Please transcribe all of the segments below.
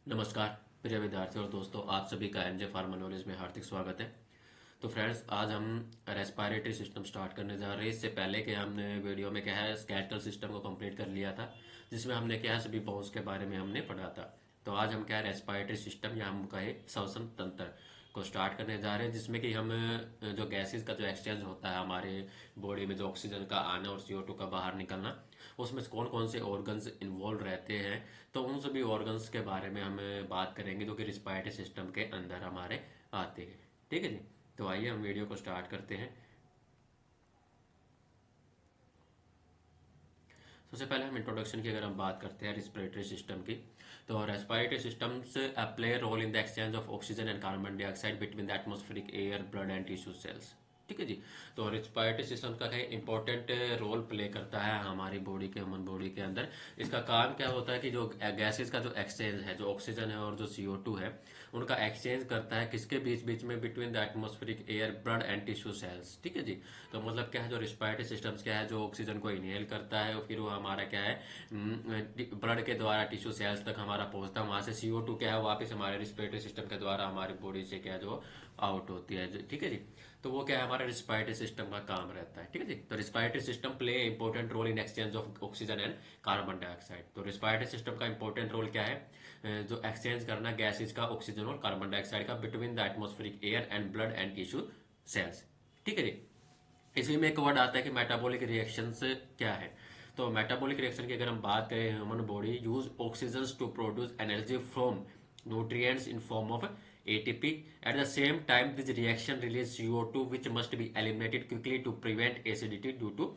नमस्कार प्रिय विद्यार्थियों और दोस्तों, आप सभी का एनजे फार्मा नॉलेज में हार्दिक स्वागत है। तो फ्रेंड्स, आज हम रेस्पिरेटरी सिस्टम स्टार्ट करने जा रहे हैं। इससे पहले कि हमने वीडियो में क्या है स्केलेटल सिस्टम को कंप्लीट कर लिया था, जिसमें हमने क्या है सभी बोन्स के बारे में हमने पढ़ा था। तो आज हम क्या है रेस्पिरेटरी सिस्टम या हम कहे श्वसन तंत्र को स्टार्ट करने जा रहे हैं, जिसमें कि हम जो गैसेस का जो एक्सचेंज होता है हमारे बॉडी में, जो ऑक्सीजन का आना और CO2 का बाहर निकलना, उसमें कौन कौन से ऑर्गन्स इन्वॉल्व रहते हैं। तो उन सभी ऑर्गन्स के बारे में हम बात करेंगे जो कि रिस्पायरेटरी सिस्टम के अंदर हमारे आते हैं। ठीक है जी। तो आइए हम वीडियो को स्टार्ट करते हैं। सबसे पहले हम इंट्रोडक्शन की अगर हम बात करते हैं रिस्पिरेटरी सिस्टम की, तो respiratory systems play role in the exchange of oxygen and carbon dioxide between the atmospheric air, blood and tissue cells. ठीक है जी। तो रिस्पिरेटरी सिस्टम का इंपॉर्टेंट रोल प्ले करता है हमारी बॉडी के, ह्यूमन बॉडी के अंदर। इसका काम क्या होता है कि जो गैसेस का जो एक्सचेंज है, जो ऑक्सीजन है और जो CO2 है, उनका एक्सचेंज करता है किसके बीच बीच में, between the atmospheric air, blood and tissue cells. ठीक है जी। तो मतलब क्या है, जो रिस्पिरेटरी सिस्टम्स क्या है, जो ऑक्सीजन को इनहेल करता है और फिर वो हमारा क्या है ब्लड के द्वारा टिश्यू सेल्स तक हमारा पहुंचता है। वहां से CO2 क्या है वापस हमारे रिस्पिरेटरी सिस्टम के द्वारा हमारी बॉडी से क्या है जो आउट होती है। ठीक है जी। तो वो क्या है हमारा रिस्पिरेटरी सिस्टम का काम रहता है। ठीक है जी। तो respiratory system play important role in exchange of oxygen and carbon dioxide. तो रिस्पिरेटरी सिस्टम का इंपॉर्टेंट रोल क्या है, जो एक्सचेंज करना गैसेज का, ऑक्सीजन और कार्बन डाइऑक्साइड का, between the atmospheric air and blood and tissue cells. ठीक है जी। इसी में एक वर्ड आता है कि मेटाबॉलिक रिएक्शंस क्या है। तो मेटाबॉलिक रिएक्शन की अगर हम बात करें, human body use oxygen to produce energy from nutrients in form of ATP. At the same time, this reaction releases CO2, which must be eliminated quickly to prevent acidity due to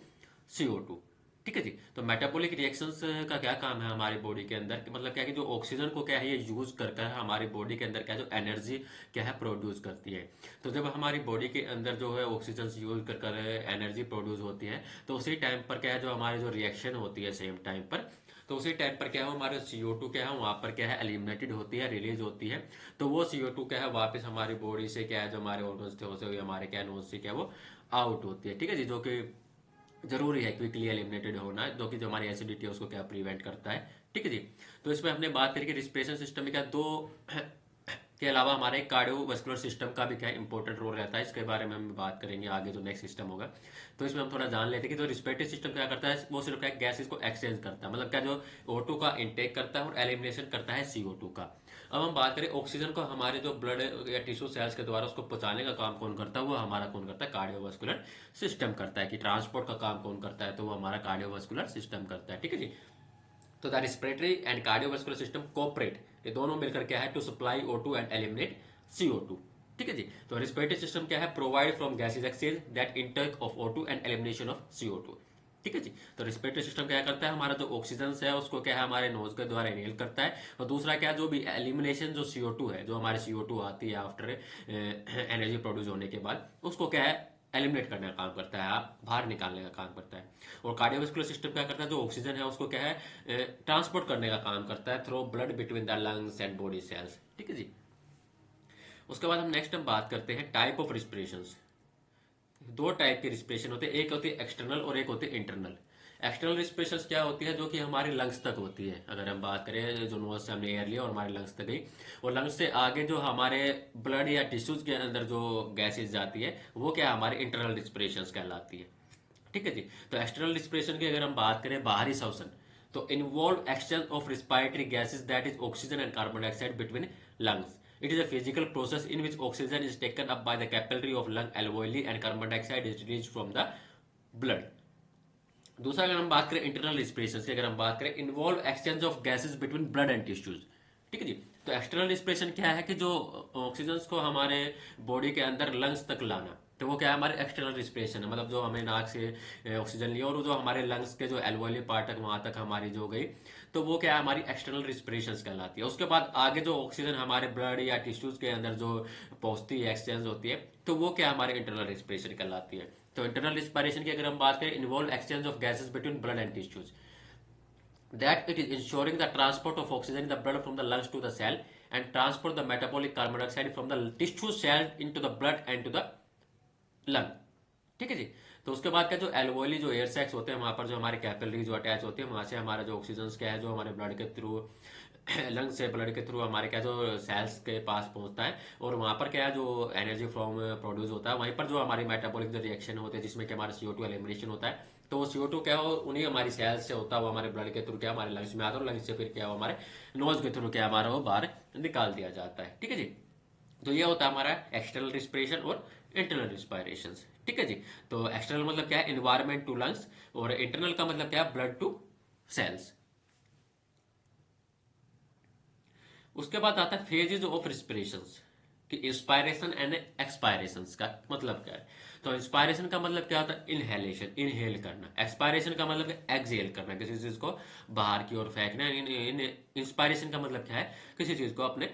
CO2। ठीक है जी। तो metabolic reactions का क्या काम है हमारी body के अंदर, कि मतलब क्या है कि जो ऑक्सीजन को क्या है ये यूज कर कर हमारी बॉडी के अंदर क्या है जो एनर्जी क्या है प्रोड्यूस करती है। तो जब हमारी बॉडी के अंदर जो है ऑक्सीजन यूज कर कर एनर्जी प्रोड्यूस होती है, तो उसी टाइम पर क्या है जो हमारी जो रिएक्शन होती है सेम टाइम पर, तो उसी टाइम पर क्या है हमारे CO2 क्या है वहां पर क्या है एलिमिनेटेड होती है, रिलीज होती है। तो वो CO2 क्या है वापस हमारी बॉडी से क्या है जो हमारे ऑर्गन्स थे उसे हमारे क्या नोज से क्या वो आउट होती है। ठीक है जी। जो कि जरूरी है क्विकली एलिमिनेटेड होना, जो कि जो हमारी एसिडिटी है उसको क्या प्रिवेंट करता है। ठीक है जी। तो इसमें हमने बात करी कि रिस्पिरेशन सिस्टम में क्या दो के अलावा हमारे कार्डियोवास्कुलर सिस्टम का भी क्या इंपॉर्टेंट रोल रहता है। इसके बारे में हम बात करेंगे आगे जो नेक्स्ट सिस्टम होगा। तो इसमें हम थोड़ा जान लेते हैं कि जो रिस्पिरेटरी सिस्टम क्या करता है, वो सिर्फ क्या गैसेस को एक्सचेंज करता है, मतलब क्या जो O2 का इंटेक करता है और एलिमिनेशन करता है CO2 का। अब हम बात करें ऑक्सीजन को हमारे जो ब्लड या टिश्यू सेल्स के द्वारा उसको पहुंचाने का काम कौन करता है, वो हमारा कौन करता है, कार्डियोवास्कुलर सिस्टम करता है। कि ट्रांसपोर्ट का काम कौन करता है, तो वो हमारा कार्डियोवास्कुलर सिस्टम करता है। ठीक है जी। तो the respiratory and cardiovascular system cooperate, ये दोनों मिलकर क्या है to supply O2 and eliminate CO2। ठीक है जी। तो रिस्पिरेटरी सिस्टम क्या है, provide from gases exchange that intake of O2 and elimination of CO2। ठीक है जी। तो रिस्पिरेटरी सिस्टम क्या करता है, हमारा जो ऑक्सीजन है उसको क्या है हमारे नोज के द्वारा इनहेल करता है, और दूसरा क्या जो भी एलिमिनेशन जो CO2 है, जो हमारे CO2 आती है आफ्टर एनर्जी प्रोड्यूस होने के बाद, उसको क्या है एलिमिनेट करने का काम करता है, आप बाहर निकालने का काम करता है। और कार्डियोवास्कुलर सिस्टम क्या करता है, जो ऑक्सीजन है उसको क्या है ट्रांसपोर्ट करने का काम करता है through blood between the lungs and body cells. ठीक है जी। उसके बाद हम नेक्स्ट हम बात करते हैं टाइप ऑफ रिस्पिरेशन। दो टाइप के रिस्पिरेशन होते हैं, एक होती है एक्सटर्नल और एक होती है इंटरनल। एक्सटर्नल रिस्पिरेशन क्या होती है, जो कि हमारे लंग्स तक होती है। अगर हम बात करें जो नोज से हमने एयर लिया और हमारे लंग्स तक गई, और लंग्स से आगे जो हमारे ब्लड या टिश्यूज के अंदर जो गैसेज जाती है, वो क्या हमारे इंटरनल रिस्पिरेशन कहलाती है। ठीक है जी। तो एक्सटर्नल रिस्पिरेशन की अगर हम बात करें, बाहरी श्वसन, तो involve exchange of respiratory gases that is oxygen and carbon dioxide between lungs. It is a physical process in which oxygen is taken up by the capillary of lung alveoli and carbon dioxide is released from the blood। दूसरा अगर हम बात करें internal respiration की, अगर हम बात करें involve exchange of gases between blood and tissues. ठीक है जी। तो एक्सटर्नल रिस्पिरेशन क्या है कि जो ऑक्सीजन को हमारे बॉडी के अंदर लंग्स तक लाना, तो वो क्या है हमारे एक्सटर्नल रिस्पिरेशन है। मतलब जो हमें नाक से ऑक्सीजन लिया और जो हमारे लंग्स के जो एल्वोली पार्ट तक वहां तक हमारी जो गई, तो वो क्या है हमारी एक्सटर्नल रिस्पिरेशन कहलाती है। उसके बाद आगे जो ऑक्सीजन हमारे ब्लड या टिश्यूज के अंदर जो पहुंचती है, एक्सचेंज होती है, तो वो क्या हमारे इंटरनल रिस्पिरेशन कहलाती है। तो इंटरनल रिस्पिरेशन की अगर हम बात करें, involve exchange of gases between blood and tissues, that it is ensuring the transport of oxygen in the blood from the lungs to the cell and transport the metabolic carbon dioxide from the tissue cell into the blood and to the lung। ठीक है जी। तो उसके बाद का जो alveoli जो air sacs होते हैं वहाँ पर जो हमारे कैपिलरी जो अटैच होते हैं, वहाँ से हमारा जो ऑक्सीजन क्या है जो हमारे ब्लड के थ्रू लंग से ब्लड के थ्रू हमारे क्या जो सेल्स के पास पहुंचता है, और वहाँ पर क्या है जो एनर्जी फ्रॉम प्रोड्यूस होता है, वहीं पर जो हमारी मेटाबॉलिक जो रिएक्शन होते हैं जिसमें कि हमारा CO2 एलिमिनेशन होता है, तो वो CO2 क्या हो उन्हीं हमारी सेल्स से होता है, वो हमारे ब्लड के थ्रू क्या हमारे लंग्स में आता है, और लंग्स से फिर क्या हो हमारे नोज के थ्रू क्या हमारा वो बाहर निकाल दिया जाता है। ठीक है जी। तो ये होता है हमारा एक्सटर्नल रिस्पिरेशन और इंटरनल रिस्पायरेशन। ठीक है जी। तो एक्सटर्नल मतलब क्या है इन्वायरमेंट टू लंग्स, और इंटरनल का मतलब क्या है ब्लड टू सेल्स। उसके बाद आता है फेजेज ऑफ रिस्पिरेशन कि इंस्पायरेशन एंड एक्सपायरेशन का मतलब क्या है। तो इंस्पायरेशन का मतलब क्या होता है इनहेलेशन, इनहेल करना। एक्सपायरेशन का मतलब है एक्सहेल करना, किसी चीज को बाहर की ओर फेंकना। इंस्पायरेशन का मतलब क्या है किसी चीज को अपने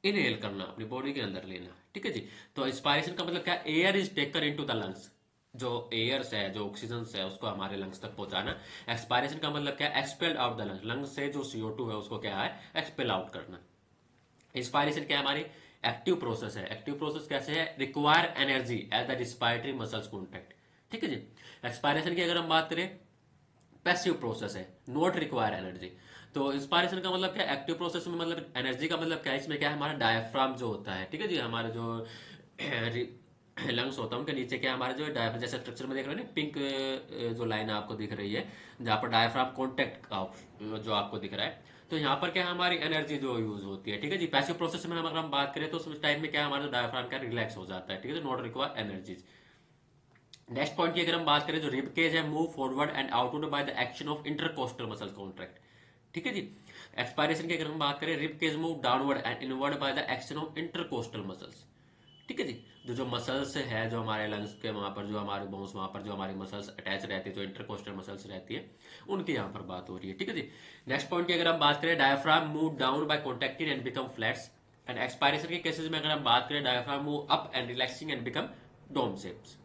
इनहेल करना, अपनी बॉडी के अंदर लेना। ठीक है जी। तो इंस्पायरेशन का मतलब क्या है air is taken into the lungs, जो एयर्स है जो ऑक्सीजन है उसको हमारे लंग्स तक पहुंचाना। एक्सपायरेशन का मतलब क्या है expelled out the lungs, lungs से जो CO2 है उसको क्या है एक्सपेल आउट करना। इंस्पायरेशन क्या है हमारी एक्टिव प्रोसेस है। एक्टिव प्रोसेस कैसे है require energy as the respiratory muscles contract. ठीक है जी। एक्सपायरेशन की अगर हम बात करें पैसिव प्रोसेस है, नॉट रिक्वायर एनर्जी। तो इंस्पायरेशन का मतलब क्या एक्टिव प्रोसेस में मतलब एनर्जी का मतलब क्या है इसमें क्या है हमारा डायफ्राम जो होता है। ठीक है जी। हमारे जो लंग्स होता है उनके नीचे क्या हमारे जो डायफ्राम जैसे स्ट्रक्चर में देख रहे हैं ना पिंक जो लाइन आपको दिख रही है जहाँ पर डायफ्राम कॉन्टेक्ट जो आपको दिख रहा है, तो यहाँ पर क्या हमारी एनर्जी जो यूज होती है। ठीक है जी। पैसिव प्रोसेस में अगर हम बात करें तो उस टाइम में क्या हमारा जो डायफ्राम क्या रिलैक्स हो जाता है। ठीक है, not require energies. Next point की अगर हम बात करें जो रिब केज है move forward and outward by the action of intercostal muscle contract. ठीक है जी। एक्सपायरेशन की अगर हम बात करें rib cage move downward and inward by the action of intercostal muscles. ठीक है जी। जो जो मसल्स है जो हमारे लंग्स के वहां पर जो हमारे बोन्स वहां पर जो हमारी मसल्स अटैच रहती है जो इंटरकोस्टल मसल्स रहती है उनकी यहाँ पर बात हो रही है। ठीक है जी। नेक्स्ट पॉइंट की अगर हम बात करें diaphragm move down by contracting and become flats. And expiration के केसेस में अगर हम बात करें diaphragm move up and relaxing and become dome shapes.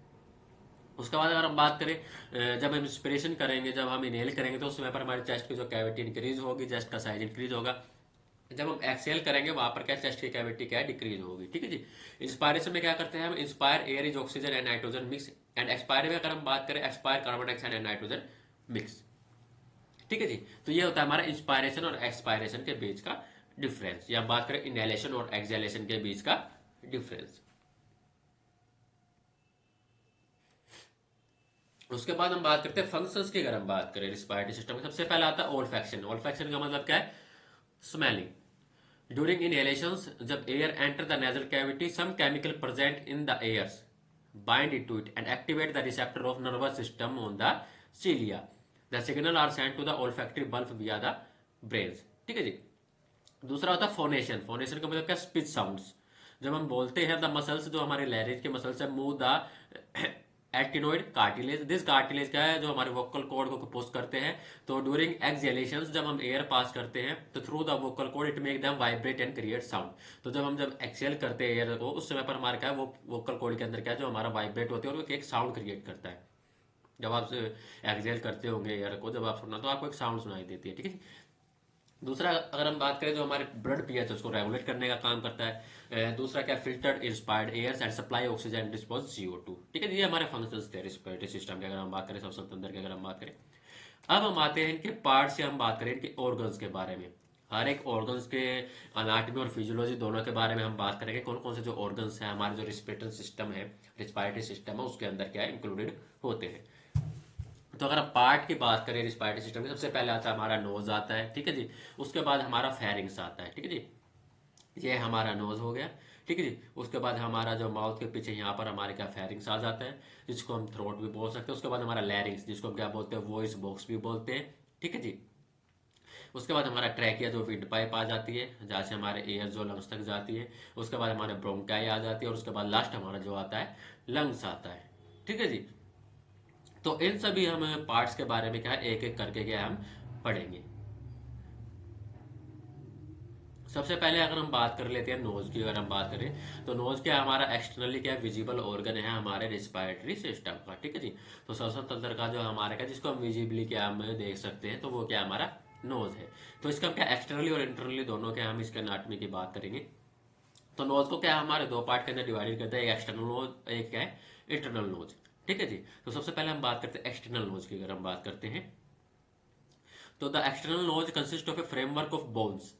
उसके बाद अगर हम बात करें जब हम इंस्पिरेशन करेंगे जब हम इनहेल करेंगे तो उस समय पर हमारे चेस्ट की जो कैविटी इंक्रीज होगी, चेस्ट का साइज इंक्रीज होगा। जब हम एक्सेल करेंगे वहां पर क्या चेस्ट की कैविटी क्या है डिक्रीज होगी। ठीक है जी। इंस्पायरेशन में क्या करते हैं हम inspire air is oxygen and nitrogen mix. And expire में अगर हम बात करें expire carbon dioxide and nitrogen mix. ठीक है जी। तो ये होता है हमारा इंस्पायरेशन और एक्सपायरेशन के बीच का डिफरेंस, या बात करें इनहेलेशन और एक्सहेलेशन के बीच का डिफरेंस। उसके बाद हम बात करते हैं फंक्शंस की। अगर हम बात करें रिस्पायरेटरी सिस्टम में सबसे पहले आता है ओल्फैक्शन। ओल्फैक्शन का मतलब क्या है स्मेलिंग। ड्यूरिंग इनहेलेशंस जब air enter the nasal cavity some chemical present in the airs bind it to it and activate the receptor of nervous system on the cilia. The signal are sent to the olfactory bulb via the brains. ठीक है जी। दूसरा होता है phonation. Phonation का मतलब क्या speech sounds. जब हम बोलते हैं द मसल्स जो हमारे लैरिंज के मसल्स है move the actinoid cartilage. This cartilage क्या है जो हमारे वोकल कॉर्ड को पुश करते हैं। तो ड्यूरिंग एक्सहेलेशन जब हम एयर पास करते हैं तो through the vocal cord it make them vibrate and create sound. तो जब हम जब एक्सेल करते हैं एयर को उस समय पर हमारा क्या है वो वोकल कॉर्ड के अंदर क्या है जो हमारा वाइब्रेट होती है और वो एक साउंड क्रिएट करता है। जब आप एक्सेल करते होंगे एयर को जब आप सुनना तो आपको एक साउंड सुनाई देती है। ठीक है। दूसरा अगर हम बात करें जो हमारे ब्लड पीएच है उसको रेगुलेट करने का काम करता है। दूसरा क्या filtered inspired air and supply oxygen dispose CO2। ठीक है, ये हमारे फंक्शंस थे रिस्पिरेटरी सिस्टम के। अगर हम बात करें श्वसन तंत्र की अगर हम बात करें, अब हम आते हैं इनके पार्ट से हम बात करें इनके ऑर्गन्स के बारे में। हर एक ऑर्गन्स के अनाटमी और फिजियोलॉजी दोनों के बारे में हम बात करेंगे। कौन कौन से जो ऑर्गन्स हैं हमारे जो रिस्पिरेटरी सिस्टम है रिस्पायरेटरी सिस्टम है उसके अंदर क्या है इंक्लूडेड होते हैं। तो अगर हम पार्ट की बात करें रिस्पायरेटरी सिस्टम में सबसे पहले आता है हमारा नोज आता है। ठीक है जी। उसके बाद हमारा फेरिंग्स आता है। ठीक है जी। ये हमारा नोज हो गया। ठीक है जी। उसके बाद हमारा जो माउथ के पीछे यहाँ पर हमारे क्या फेरिंग्स आ जाता है जिसको हम थ्रोट भी बोल सकते हैं। उसके बाद हमारा लैरिंग्स जिसको हम क्या बोलते हैं वॉइस बॉक्स भी बोलते हैं। ठीक है जी। उसके बाद हमारा ट्रैकिया जो विंड पाइप आ जाती है जहाँ से हमारे एयर जो लंग्स तक जाती है। उसके बाद हमारे ब्रोंकाई आ जाती है और उसके बाद लास्ट हमारा जो आता है लंग्स आता है। ठीक है जी। तो इन सभी हम पार्ट्स के बारे में क्या है एक एक करके क्या हम पढ़ेंगे। सबसे पहले अगर हम बात कर लेते हैं नोज की। अगर हम बात करें तो नोज क्या हमारा एक्सटर्नली क्या विजिबल ऑर्गन है हमारे रिस्पायरेटरी सिस्टम का। ठीक है जी। तो श्वसन तंत्र का जो हमारे का जिसको हम विजिबली क्या हम देख सकते हैं तो वो क्या हमारा नोज है। तो इसका क्या एक्सटर्नली और इंटरनली दोनों क्या हम इसके एनाटॉमी की बात करेंगे। तो नोज को क्या हमारे दो पार्ट के अंदर डिवाइडेड करते हैं, एक एक्सटर्नल नोज एक क्या है इंटरनल नोज। ठीक है जी। तो सबसे पहले हम बात करते हैं एक्सटर्नल नोज की। अगर हम बात करते हैं तो the external nose consist of a framework of bones.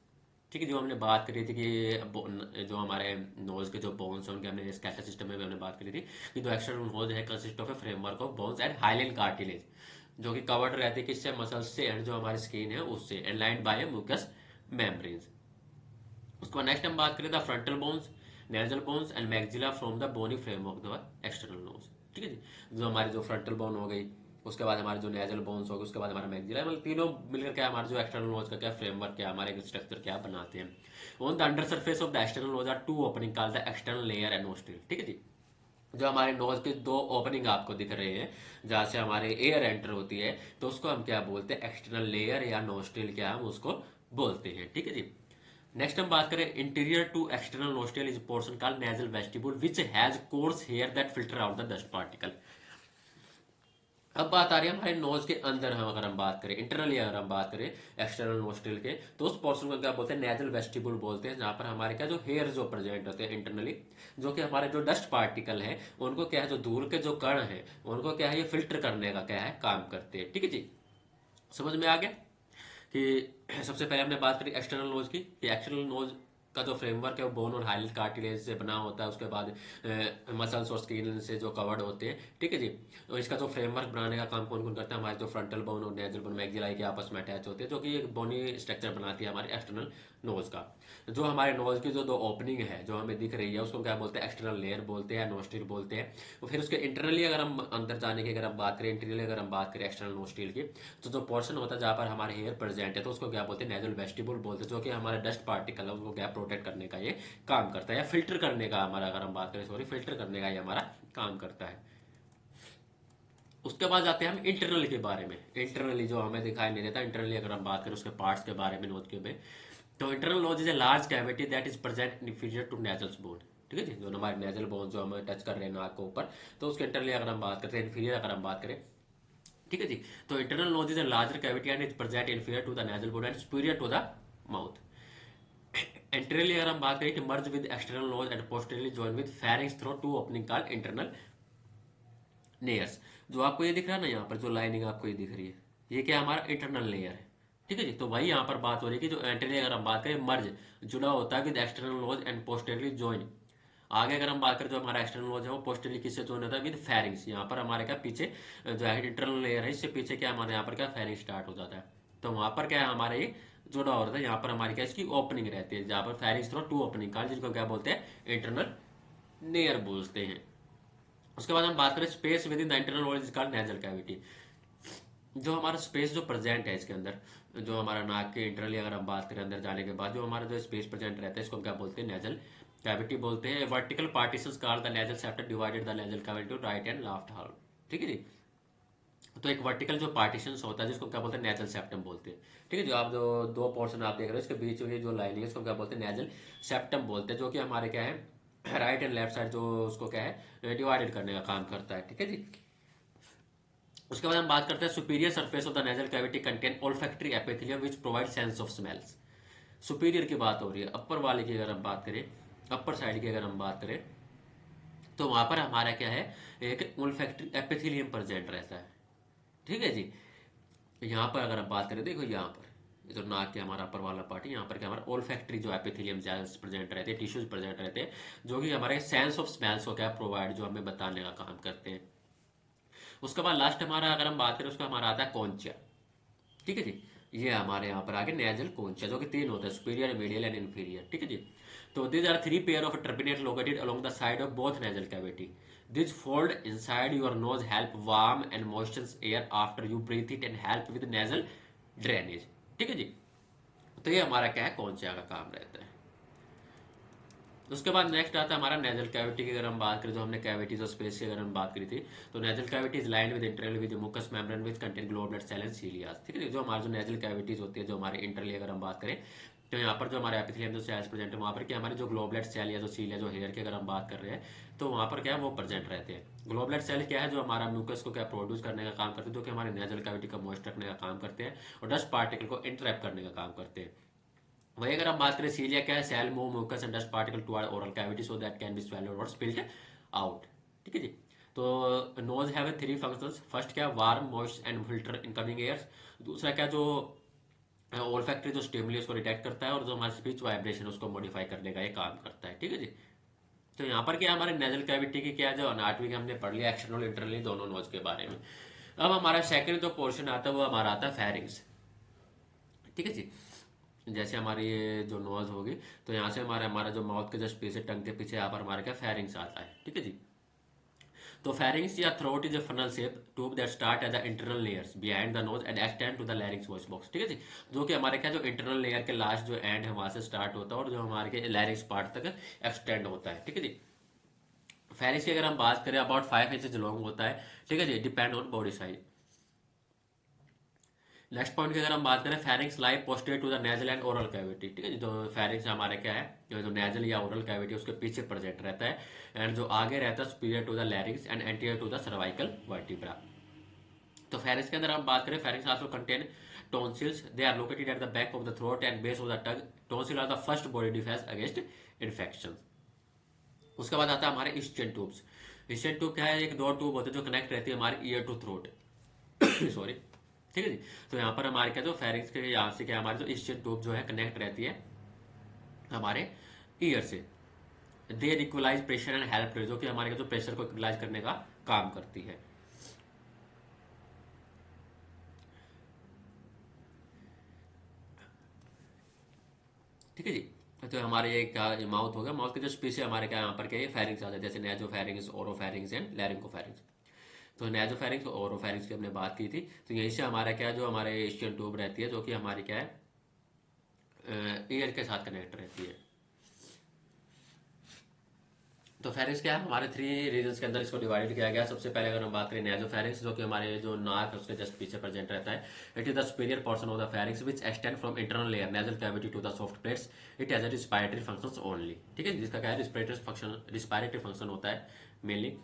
ठीक है, जो हमने बात करी थी कि जो हमारे नोज के जो बोन्स हैं उनके हमने स्केलेटल सिस्टम में भी हमने बात करी थी कि जो एक्सटर्नल नोज है consist of a framework of bones and hyaline cartilage, जो कि कवर्ड रहती है किससे, मसल्स से एंड जो हमारी स्किन है उससे, and lined by mucus membranes. उसके बाद नेक्स्ट हम बात करें the frontal bones, nasal bones and maxilla from the bony frame of the external nose. ठीक है जी, जो हमारी जो फ्रंटल बोन हो गई, उसके बाद हमारे जो नेजल बोन्स हो गए, उसके बाद हमारा मैक्सिला, मतलब तीनों मिलकर क्या हमारे जो एक्सटर्नल नोज का क्या फ्रेमवर्क, क्या हमारे स्ट्रक्चर क्या बनाते हैं। On the under surface of the external nose are two opening called the external layer and nostril. ठीक है जी, जो हमारे नोज के दो ओपनिंग आपको दिख रहे हैं जहां से हमारे एयर एंटर होती है, तो उसको हम क्या बोलते हैं, एक्सटर्नल लेयर या नोस्ट्रिल क्या हम उसको बोलते हैं। ठीक है जी। नेक्स्ट हम बात करें interior to external nostril is portion called nasal vestibule which has coarse hair that filter out the dust particle. अब बात आ रही है हमारे नोज के अंदर, हम अगर हम बात करें इंटरनली, अगर हम बात करें एक्सटर्नल नोस्ट्रिल के, तो उस पोर्शन को क्या बोलते हैं, नेजल वेस्टिब्यूल बोलते हैं, जहां पर हमारे क्या जो हेयर जो प्रेजेंट होते हैं इंटरनली, जो कि हमारे जो डस्ट पार्टिकल है उनको क्या है, जो धूल के जो कण है उनको क्या है, ये फिल्टर करने का क्या है काम करते हैं। ठीक है जी, समझ में आ गया कि सबसे पहले हमने बात करी एक्सटर्नल नोज की, कि एक्सटर्नल नोज का जो फ्रेमवर्क है वो बोन और हाइलाइट कार्टिलेज से बना होता है, उसके बाद मसल्स और स्किन से जो कवर्ड होते हैं। ठीक है जी, तो इसका जो फ्रेमवर्क बनाने का काम कौन कौन करता है, हमारे जो फ्रंटल बोन और नेजल बोन मैक्सिलाई के आपस में अटैच होते हैं, जो कि एक बोनी स्ट्रक्चर बनाती है हमारे एक्सटर्नल नोज का। जो हमारे नोज की जो दो ओपनिंग है जो हमें दिख रही है उसको क्या बोलते हैं, एक्सटर्नल लेयर बोलते हैं, नोस्ट्रिल बोलते हैं। तो फिर उसके इंटरनली अगर हम अंदर जाने की अगर हम बात करें, इंटरनली अगर हम बात करें एक्सटर्नल नोस्ट्रिल की, तो जो पोर्शन होता है जहाँ पर हमारे हेयर प्रेजेंट है तो उसको क्या बोलते हैं, नेजल वेस्टिब्यूल बोलते हैं, जो कि हमारे डस्ट पार्टिकल है उसको क्या प्रोटेक्ट करने का ये काम करता है, या फिल्टर करने का हमारा, अगर हम बात करें सॉरी, फिल्टर करने का ये हमारा काम करता है। उसके बाद जाते हैं हम इंटरनली के बारे में। इंटरनली जो हमें दिखाई नहीं देता, इंटरनली अगर हम बात करें उसके पार्ट्स के बारे में नोज के में, तो internal nose is a large cavity that is present inferior to nasals bone. ठीक है जी, जो हमारे नेजल बोन जो हमें टच कर रहे हैं नाक के ऊपर, तो उसके इंटरनली अगर हम बात करते हैं, इंफीरियर अगर हम बात करें, ठीक है जी, तो internal nose is a larger cavity and is present inferior to the nasal bone and superior to the mouth. Anteriorly अगर हम बात करें, it merge with external nose and posteriorly join with pharynx through two opening called internal layers. जो आपको ये दिख रहा है ना, यहाँ पर जो लाइनिंग आपको ये दिख रही है, ये क्या हमारा इंटरनल लेयर है। ठीक है जी, तो वही यहाँ पर बात हो रही है कि जो एंटेरियर अगर हम बात करें, मर्ज जुड़ा होता है with external nose and posteriorly join. आगे अगर हम बात करें, जो हमारा एक्सटर्नल नोज है वो पोस्टेरियरली किससे जॉइन होता है, विद फेरिंग्स। यहाँ पर हमारे क्या पीछे जो है इंटरनल लेयर है, इससे पीछे क्या हमारे यहाँ पर क्या फेरिंग स्टार्ट हो जाता है, तो वहां पर क्या है हमारे ये जुड़ा होता है। यहाँ पर हमारी क्या इसकी ओपनिंग रहती है, जहाँ पर pharynx through two opening called, जिनको क्या बोलते हैं, इंटरनल लेयर बोलते हैं। उसके बाद हम बात करें space with in the internal wall is called nasal cavity. जो हमारा स्पेस जो प्रेजेंट है इसके अंदर, जो हमारा नाक के इंटरनली अगर हम बात करें अंदर जाने के बाद, जो हमारा जो स्पेस प्रेजेंट रहता है इसको हम क्या बोलते हैं, नेजल कैविटी बोलते हैं। Vertical partitions called the nasal septum divided the nasal cavity to right and left half. ठीक है जी, तो एक वर्टिकल जो पार्टीशंस होता है जिसको क्या बोलते हैं, नेजल सेप्टम बोलते हैं। ठीक है, जो आप जो दो पोर्शन आप देख रहे हो इसके बीच में जो लाइनिंग है इसको क्या बोलते हैं, नेजल सेप्टम बोलते हैं, जो कि हमारे क्या है राइट एंड लेफ्ट साइड जो उसको क्या है डिवाइडेड करने का काम करता है। ठीक है जी। उसके बाद हम बात करते हैं superior surface of the nasal cavity contain olfactory epithelium which provide sense of smells. Superior की बात हो रही है। अपर वाले की अगर हम बात करें, अपर साइड की अगर हम बात करें, तो वहां पर हमारा क्या है, एक ओल्फैक्टरी एपिथेलियम प्रेजेंट रहता है। ठीक है जी, यहाँ पर अगर हम बात करें, देखो यहाँ पर जो नाक के हमारा अपर वाला पार्ट है, यहाँ पर क्या हमारा ओल्फैक्टरी जो एपिथेलियम सेल्स प्रेजेंट रहते हैं, टिश्यूज प्रेजेंट रहते हैं, जो कि हमारे सेंस ऑफ स्मेल्स को क्या प्रोवाइड, जो हमें बताने का काम करते हैं। उसके बाद लास्ट हमारा अगर हम बात करें, उसका हमारा आता है कॉन्चिया। ठीक है जी, ये हमारे यहाँ पर आगे नेजल कॉन्चिया, जो कि तीन होता है, सुपीरियर, मीडियल एंड इन्फीरियर। ठीक है जी, तो these are three pair of turbinate located along the side of both nasal cavity. This fold inside your nose help warm and moisture air after you breathe it and help with nasal drainage. ठीक है जी, तो ये हमारा क्या है, कॉन्चिया का काम रहता है। उसके बाद नेक्स्ट आता है हमारा नेजल कैविटी की। अगर हम बात करें, जो हमने कैविटीज और स्पेस की अगर हम बात करी थी, तो nasal cavity is lined with internal with mucus membrane with contain glow blood cell and cilias. ठीक है, जो हमारे जो नेजल कैविटीज होती है, जो हमारे इंटरनली अगर हम बात करें, तो यहाँ पर जो हमारे एपिथेलियम जो सेल्स प्रेजेंट है, वहाँ पर क्या हमारे जो ग्लो ब्लड सेल या जो सील है, जो हेयर की अगर हम बात कर रहे हैं, तो वहाँ पर क्या है वो प्रेजेंट रहते हैं। ग्लो ब्लड सेल क्या है, जो हमारा म्यूकस को क्या प्रोड्यूस करने का काम करते हैं, जो कि हमारे नेजल कैविटी का मॉइस्ट रखने का काम करते हैं और डस्ट पार्टिकल को इंटरैप करने का काम करते हैं। वही अगर हम बात करें सीलिया क्या है, cell move mucus and dust particle toward oral cavity so that can be swallowed और स्पिल्ड आउट। ठीक है जी, तो नोज हैव 3 फंक्शंस। फर्स्ट क्या, warm moist and filter incoming airs. दूसरा क्या, जो ओल्फैक्टरी जो स्टिमुली उसको डिटेक्ट करता है, और जो हमारा स्पीच वाइब्रेशन उसको मॉडिफाई करने का ये काम करता है। ठीक है जी। तो यहाँ पर क्या, हमारे नेजल कैविटी की क्या जो अनाटमी हमने पढ़ लिया, एक्सटर्नल इंटरनली दोनों नोज के बारे में। अब हमारा सेकंड जो पोर्शन आता है वो हमारा आता है फेरिंग्स। ठीक है जी। जैसे हमारी ये जो नोज होगी, तो यहाँ से हमारा हमारा जो माउथ के जस्ट पीछे, टंग के पीछे यहाँ पर हमारा क्या फेरिंग्स आता है। ठीक है जी। तो फेरिंग्स या throat is a funnel shape tube that start at the internal layers behind the nose and extend to the larynx voice box. ठीक है जी। जो कि हमारे क्या, जो इंटरनल लेयर के लास्ट जो एंड है वहां से स्टार्ट होता है, और जो हमारे के लैरिंग्स पार्ट तक एक्सटेंड होता है। ठीक है जी। फेरिंग्स की अगर हम बात करें, अबाउट 5 इंचेज लॉन्ग होता है। ठीक है जी, depend on body size. Next point की अगर हम बात करें, pharynx lie posterior to the nasal and oral cavity. ठीक है जी। तो फेरिंग्स हमारे क्या है, जो नेजल या ओरल कैविटी उसके पीछे प्रेजेंट रहता है, एंड जो आगे रहता है superior to the larynx and anterior to the cervical vertebra. तो फेरिंग्स के अंदर हम बात करें, pharynx also contain tonsils. They are located at the back of the throat and base of the tongue. Tonsil are the first body defence against infection. उसके बाद आता है हमारे ईस्टियन ट्यूब्स। ईस्टियन ट्यूब क्या है, एक दो ट्यूब होते हैं जो कनेक्ट रहती है हमारे ईयर टू थ्रोट। सॉरी। ठीक है जी। तो यहाँ पर हमारे क्या, जो फेरिंग्स के यहाँ से क्या, हमारे जो ईस्टियन ट्यूब जो है कनेक्ट रहती है हमारे ईयर से। दे इक्वलाइज प्रेशर एंड हेल्प, जो कि हमारे जो प्रेशर को इक्वलाइज करने का काम करती है। ठीक है जी। तो हमारे ये क्या, माउथ हो गया, माउथ के जस्ट पीछे हमारे क्या यहाँ पर क्या, फेरिंग्स आते हैं, जैसे नेजोफेरिंग्स, ओरोफेरिंग्स एंड लैरिंगोफेरिंग्स। तो नेजोफेरिंग्स और ओरोफेरिंग्स की हमने बात की थी। तो यहीं से हमारा क्या, जो हमारे एशियन ट्यूब रहती है, जो कि हमारी क्या है, ईयर के साथ कनेक्ट रहती है। तो फेरिंग्स क्या है, हमारे 3 रीजन्स के अंदर इसको डिवाइड किया गया। सबसे पहले अगर हम बात करें नेजोफेरिंग्स, जो कि हमारे जो नाक है उसके जस्ट पीछे प्रेजेंट रहता है। It is the superior portion of the pharynx which extend from internal layer nasal cavity to the soft plates. It has a respiratory functions only. ठीक है, जिसका क्या है, रिस्पायरेटरी फंक्शन होता है मेनली।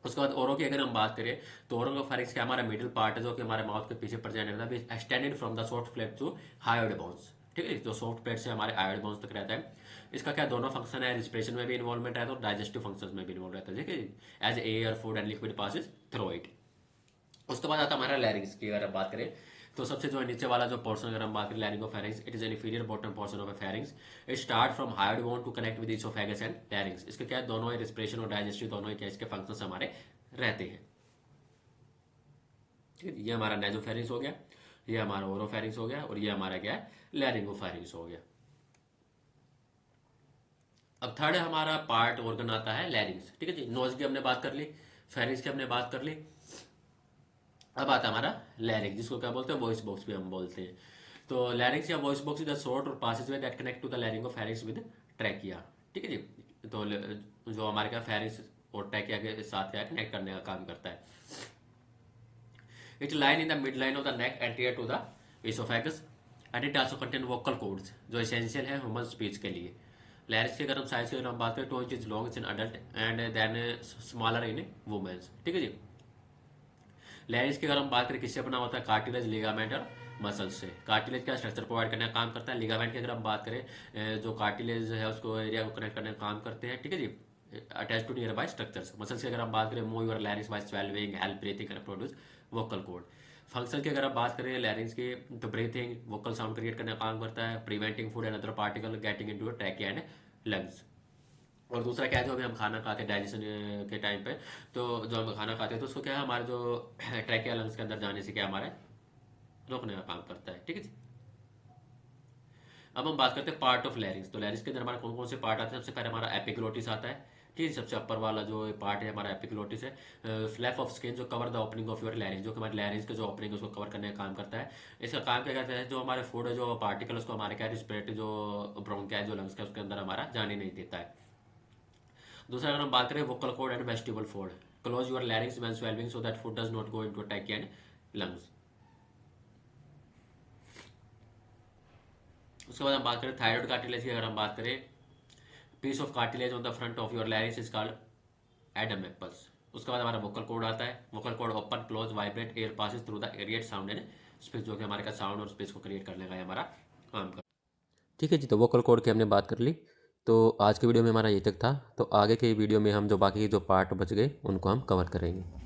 उसके बाद ओरो की अगर हम बात करें, तो ओरो फेरिंग्स क्या, हमारा मिडिल पार्ट है, जो कि हमारे माउथ के पीछे प्रेजेंट रहता है, extended from the soft plate to hyoid bones. ठीक है, जो सॉफ्ट प्लेट से हमारे आयोइड बोन्स तक रहता है। इसका क्या, दोनों फंक्शन है, रिस्पिरेशन में भी इन्वॉल्वमेंट रहता है और डाइजेस्टिव फंक्शंस में भी इन्वॉल्व रहता है। ठीक है, as air food and liquid passes through it. उसके बाद आता है हमारा लैरिंग्स की अगर हम बात करें, तो सबसे जो नीचे वाला जो पोर्शन अगर हम बात करें laryngopharynx, it is an inferior bottom portion of a pharynx. It start from hyoid bone to connect with oesophagus and larynx. इसके क्या है, दोनों ही रिस्पिरेशन और डाइजेस्टिव दोनों ही क्या इसके फंक्शंस हमारे रहते हैं। ठीक है, ये हमारा नेजोफेरिंग्स हो गया, ये हमारा ओरोफेरिंग्स हो गया, और ये हमारा क्या है, लैरिंगोफेरिंग्स हो गया। अब थर्ड हमारा पार्ट ऑर्गन आता है लैरिंग्स। ठीक है जी, नोज की हमने बात कर ली, फेरिंग्स की हमने बात कर ली। अब आता है हमारा लैरिंग, जिसको क्या बोलते हैं, वॉइस बॉक्स भी हम बोलते हैं। तो लैरिंग्स या voice box is the short और passage way that connect to the laryngopharynx with trachea. ठीक है जी। तो जो हमारे क्या फेरिंग्स और ट्रैकिया के साथ क्या कनेक्ट करने का काम करता है। It line in the mid line of the neck anterior to the oesophagus and it also contain vocal cords, जो एसेंशियल है ह्यूमन स्पीच के लिए। लैरिंग्स की अगर हम साइज की अगर हम बात करें, 2 inch long in adult and then smaller in womens. ठीक है जी। लैरिंग्स की अगर हम बात करें, किससे बना होता है, कार्टिलेज, लिगामेंट और मसल्स से। कार्टिलेज का स्ट्रक्चर प्रोवाइड करने का काम करता है। लिगामेंट की अगर हम बात करें, जो कार्टिलेज है उसको एरिया को कनेक्ट करने का काम करते हैं। ठीक है जी, attach to nearby structures. Muscles की अगर हम बात करें, move your larynx by swelling, help breathing and produce vocal cord. Function की अगर आप बात करें लैरिंग्स की, तो ब्रीथिंग, वोकल साउंड क्रिएट करने का काम करता है, preventing food and other particle getting into trachea and lungs. और दूसरा क्या है, जो अभी हम खाना खाते हैं डाइजेशन के टाइम पे, तो जो हम खाना खाते हैं तो उसको क्या है, हमारे जो ट्रैकिया लंग्स के अंदर जाने से क्या हमारे रोकने का काम करता है। ठीक है जी। अब हम बात करते हैं पार्ट ऑफ लैरिंग्स। तो लैरिंग्स के अंदर हमारे कौन कौन से पार्ट आते हैं, सबसे पहले हमारा एपिग्लोटिस आता है। ठीक है, सबसे अपर वाला जो पार्ट है हमारा एपिग्लोटिस है। फ्लैप ऑफ स्किन जो cover the opening of your लैरिंग्स, जो कि हमारे लैरिंग्स के जो ओपनिंग है उसको कवर करने का काम करता है। इसका काम क्या कहते हैं, जो हमारे फूड है, जो पार्टिकल उसको हमारे क्या रिस्पिरेटरी जो ब्रोंकिया जो लंग्स का उसके अंदर हमारा जाने नहीं देता है। दूसरा अगर हम बात करें vocal cord and vestibule fold, close your larynx when swallowing so that food does not go into trachea and lungs. उसके बाद हम बात करें थायराइड कार्टिलेज की अगर हम बात करें, piece of cartilage on the front of your larynx is called Adam apples. उसके बाद हमारा वोकल कॉर्ड आता है। Vocal cord open, close, vibrate, air passes through the aerate sound and space, जो कि हमारे का साउंड और स्पेस को क्रिएट करने का हमारा काम कर। ठीक है जी, तो वोकल कॉर्ड की हमने बात कर ली। तो आज के वीडियो में हमारा ये तक था। तो आगे के वीडियो में हम जो बाकी के जो पार्ट बच गए उनको हम कवर करेंगे।